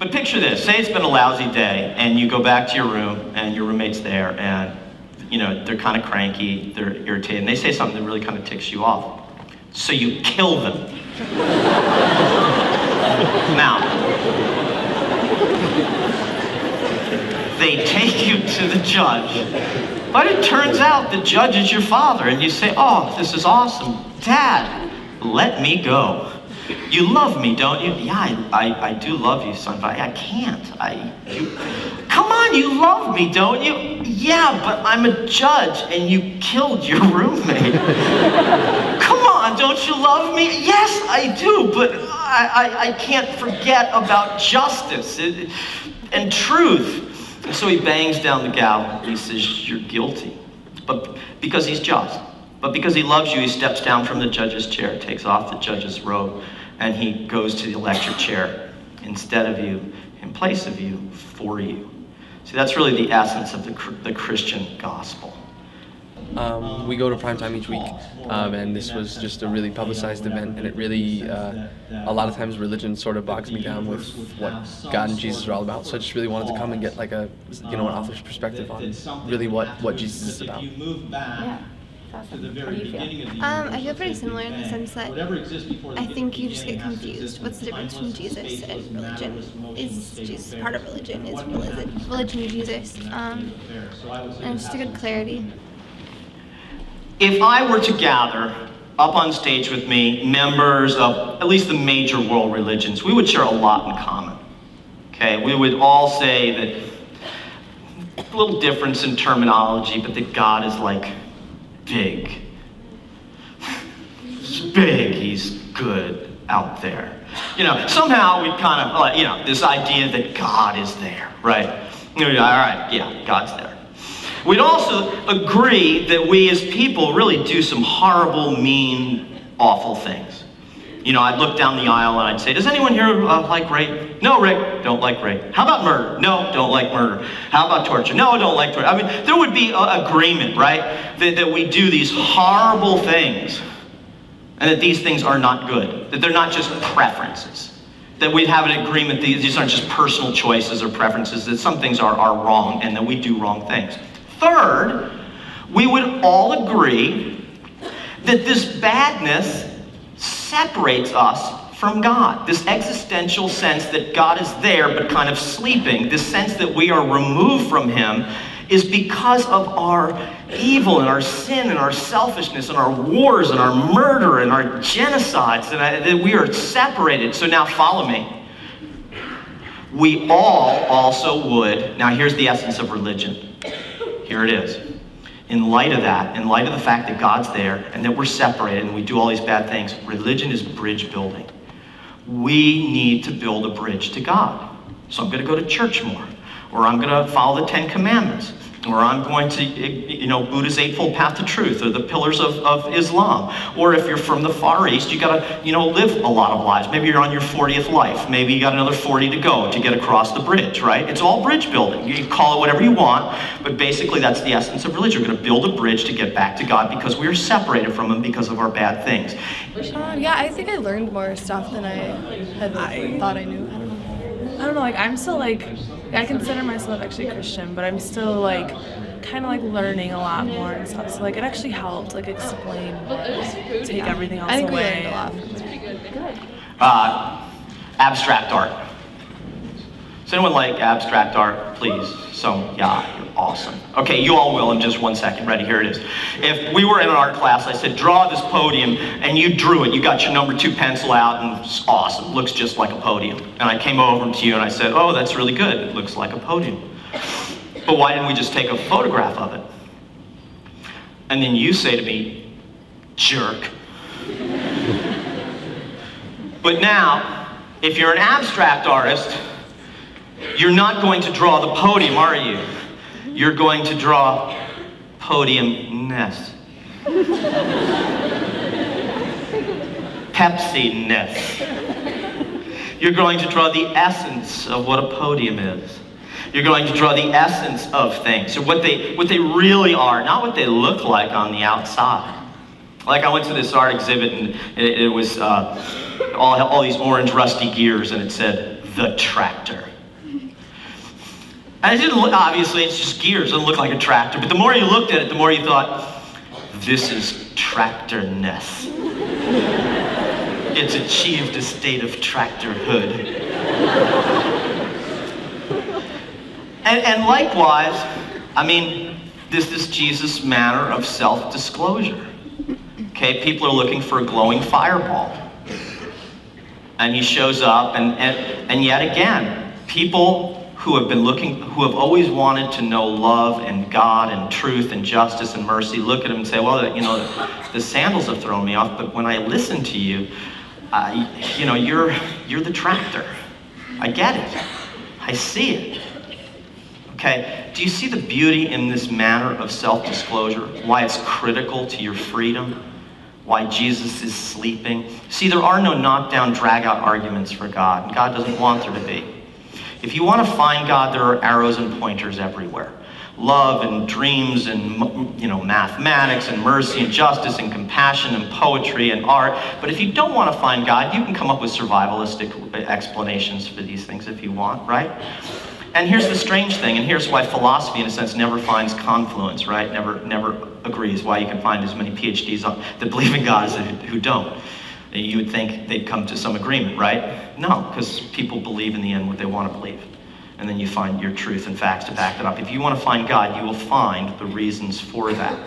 But picture this, say it's been a lousy day and you go back to your room and your roommate's there and they're kind of cranky, they're irritated, and they say something that really kind of ticks you off. So you kill them. Now, they take you to the judge, but it turns out the judge is your father, and you say, oh, this is awesome. Dad, let me go. You love me, don't you? Yeah, I do love you, son, but I can't. Come on, you love me, don't you? Yeah, but I'm a judge, and you killed your roommate. Come on, don't you love me? Yes, I do, but I can't forget about justice and truth. And so he bangs down the gavel, and he says, you're guilty. But because he's just. But because he loves you, he steps down from the judge's chair, takes off the judge's robe, and he goes to the electric chair instead of you, in place of you, for you. See, that's really the essence of the Christian gospel. We go to primetime each week, and this was just a really publicized event, and it really, a lot of times religion sort of bogs me down with what God and Jesus are all about, so I just really wanted to come and get like an author's perspective on really what Jesus is about. Yeah. Awesome. How do you feel? I feel pretty similar in the sense that I think you just get confused. What's the difference between Jesus and religion? Is Jesus part of religion? Is religion Jesus? And just a good clarity. If I were to gather up on stage with me members of at least the major world religions, we would share a lot in common. Okay, we would all say that a little difference in terminology, but that God is like big. He's big, he's good out there. Somehow we kind of like, this idea that God is there, right? All right, yeah, God's there. We'd also agree that we as people really do some horrible, mean, awful things. I'd look down the aisle and I'd say, does anyone here like rape? No, Rick, don't like rape. How about murder? No, don't like murder. How about torture? No, don't like torture. I mean, there would be agreement, right? That we do these horrible things and that these things are not good. That they're not just preferences. That we'd have an agreement these aren't just personal choices or preferences, that some things are wrong and that we do wrong things. Third, we would all agree that this badness separates us from God. This existential sense that God is there but kind of sleeping, this sense that we are removed from him, is because of our evil and our sin and our selfishness and our wars and our murder and our genocides, and that we are separated. So now follow me. We all also would, now here's the essence of religion. Here it is. In light of that, in light of the fact that God's there and that we're separated and we do all these bad things, religion is bridge building. We need to build a bridge to God. So I'm going to go to church more, or I'm going to follow the 10 Commandments, or I'm going to, Buddha's Eightfold Path to Truth, or the pillars of Islam. Or if you're from the Far East, you got to, live a lot of lives. Maybe you're on your 40th life. Maybe you got another 40 to go to get across the bridge, right? It's all bridge building. You can call it whatever you want, but basically that's the essence of religion. We're going to build a bridge to get back to God because we are separated from him because of our bad things. Yeah, I think I learned more stuff than I thought I knew. I don't know, I'm still I consider myself actually a Christian, but I'm still kind of learning a lot more and stuff. So it actually helped explain, take everything else away. I think we learned a lot from it. Good. Abstract art. Does anyone like abstract art? Please. So, yeah, you're awesome. Okay, you all will in just 1 second. Ready, here it is. If we were in an art class, I said, draw this podium, and you drew it. You got your number 2 pencil out, and it's awesome. Looks just like a podium. And I came over to you and I said, oh, that's really good. It looks like a podium. But why didn't we just take a photograph of it? And then you say to me, jerk. But now, if you're an abstract artist, you're not going to draw the podium, are you? You're going to draw podium-ness. Pepsi-ness. You're going to draw the essence of what a podium is. You're going to draw the essence of things, or what they really are, not what they look like on the outside. I went to this art exhibit, and it was all these orange rusty gears, and it said, the tractor. And it didn't look, obviously, it's just gears. It doesn't look like a tractor. But the more you looked at it, the more you thought, this is tractor-ness. It's achieved a state of tractorhood. And likewise, I mean, this is Jesus' manner of self-disclosure. Okay, people are looking for a glowing fireball. And he shows up, and yet again, people who have been looking, who have always wanted to know love and God and truth and justice and mercy, look at him and say, well, you know, the sandals have thrown me off, but when I listen to you, you know, you're the tractor. I get it. I see it. Okay, do you see the beauty in this manner of self-disclosure? Why it's critical to your freedom? Why Jesus is sleeping? See, there are no knockdown, drag-out arguments for God, and God doesn't want there to be. If you want to find God, there are arrows and pointers everywhere. Love and dreams and, you know, mathematics and mercy and justice and compassion and poetry and art. But if you don't want to find God, you can come up with survivalistic explanations for these things if you want, right? And here's the strange thing, and here's why philosophy, in a sense, never finds confluence, right? Never agrees. Why you can find as many PhDs that believe in God as who don't. You would think they'd come to some agreement, right? No, because people believe in the end what they want to believe. And then you find your truth and facts to back that up. If you want to find God, you will find the reasons for that.